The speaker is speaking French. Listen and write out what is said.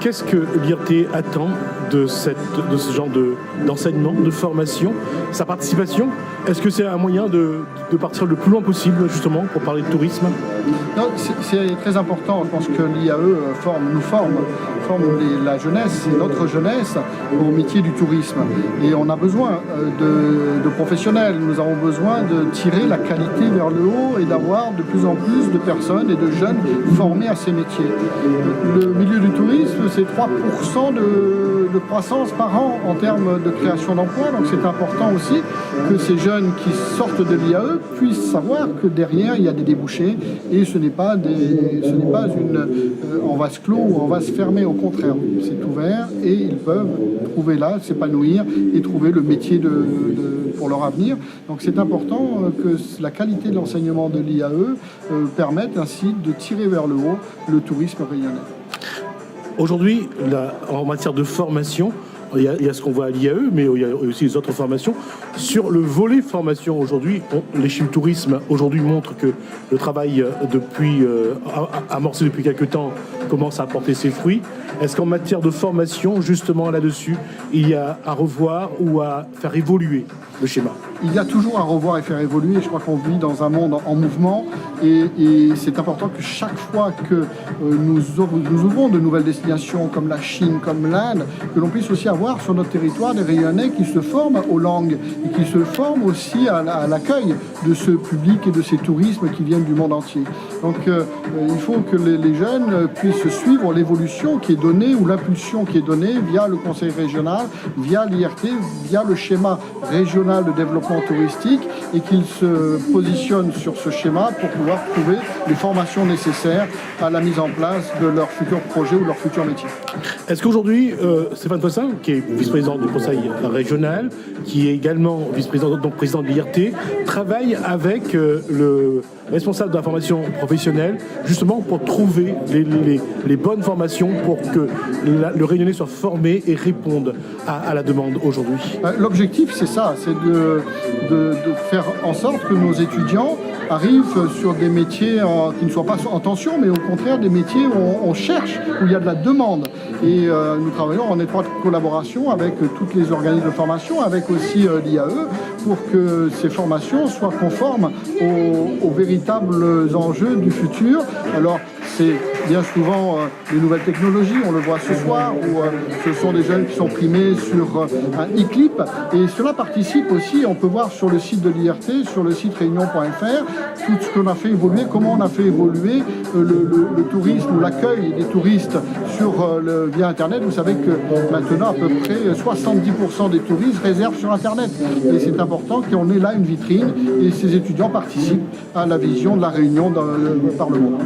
qu'est-ce que l'IRT attend de ce genre d'enseignement, de formation, sa participation? Est-ce que c'est un moyen de partir le plus loin possible, justement, pour parler de tourisme? Non, c'est très important. Je pense que l'IAE forme la jeunesse, et notre jeunesse, au métier du tourisme. Et on a besoin de professionnels. Nous avons besoin de tirer la qualité vers le haut et d'avoir de plus en plus de personnes et de jeunes formés à ces métiers. Le milieu du tourisme, c'est 3% de croissance par an en termes de création d'emplois. Donc c'est important aussi que ces jeunes qui sortent de l'IAE puissent savoir que derrière, il y a des débouchés et ce n'est pas en vase clos ou en vase fermé. Au contraire, c'est ouvert et ils peuvent trouver là, s'épanouir et trouver le métier pour leur avenir. Donc c'est important que la qualité de l'enseignement de l'IAE permette ainsi de tirer vers le haut le tourisme rayonnais. Aujourd'hui, en matière de formation, il y a ce qu'on voit à l'IAE, mais il y a aussi les autres formations. Sur le volet formation aujourd'hui, les chiffres tourisme aujourd'hui montrent que le travail amorcé depuis quelques temps commence à porter ses fruits. Est-ce qu'en matière de formation, justement là-dessus, il y a à revoir ou à faire évoluer le schéma? Il y a toujours à revoir et faire évoluer. Je crois qu'on vit dans un monde en mouvement et c'est important que chaque fois que nous ouvrons de nouvelles destinations comme la Chine, comme l'Inde, que l'on puisse aussi avoir sur notre territoire des Rayonnais qui se forment aux langues et qui se forment aussi à l'accueil de ce public et de ces tourismes qui viennent du monde entier. Donc il faut que les jeunes puissent suivre l'évolution qui est donnée ou l'impulsion qui est donnée via le conseil régional, via l'IRT, via le schéma régional de développement touristique et qu'ils se positionnent sur ce schéma pour pouvoir trouver les formations nécessaires à la mise en place de leur futur projet ou leur futur métier. Est-ce qu'aujourd'hui, Stéphane Poissin, qui est vice-président du conseil régional, qui est également vice-président, donc président de l'IRT, travaille avec le responsable de la formation professionnelle, justement pour trouver les bonnes formations pour que le Réunionnais soit formé et réponde à la demande aujourd'hui? L'objectif, c'est ça, c'est de faire en sorte que nos étudiants arrivent sur des métiers qui ne soient pas en tension, mais au contraire des métiers où on cherche, où il y a de la demande. Et nous travaillons en étroite collaboration avec toutes les organismes de formation, avec aussi l'IAE, pour que ces formations soient conformes aux véritables enjeux du futur. Alors, c'est bien souvent les nouvelles technologies, on le voit ce soir, où ce sont des jeunes qui sont primés sur un e-clip. Et cela participe aussi, on peut voir sur le site de l'IRT, sur le site réunion.fr, tout ce qu'on a fait évoluer, comment on a fait évoluer le tourisme ou l'accueil des touristes via Internet. Vous savez que maintenant, à peu près 70% des touristes réservent sur Internet. Et c'est important qu'on ait là une vitrine et ces étudiants participent à la vision de la Réunion par le monde.